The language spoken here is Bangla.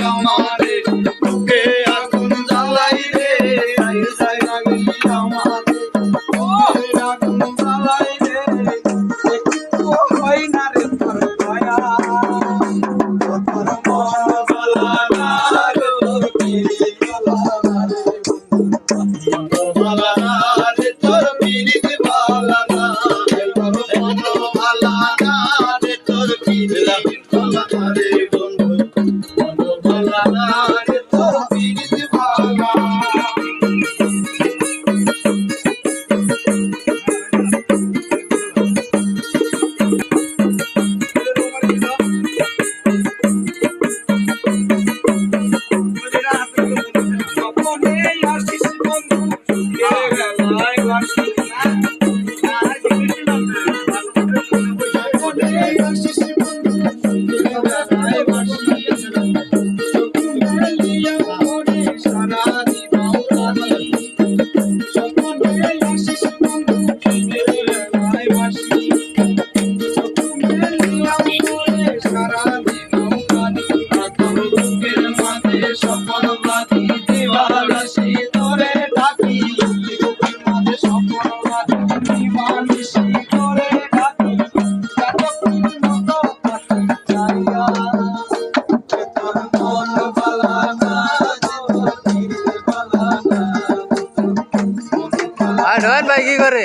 আমারে বুকে আগুন জ্বালাই রে আই যাই রাগি আমারে বুকে আগুন জ্বালাই রে একটু হয় না রে তোর দয়া তোর মন ভালা না রে তোর পিরিত ভালা না রে ভালা না রে তোর পিরিত ভালা না রে তোর মন ভালা না রে তোর পিরিত ভালা না রে বন্ধু মন ভালা না রে তোর পিরিত ভালা সপন বাতি দিবানিশি তোরে ডাকি বুকের মাঝে সপন বাতি দিবানিশি তোরে ডাকি কাটকির মতো কাটি চাইয়া তোর মন ভালা না তোর পিরিত ভালা না আর ভাই কি করে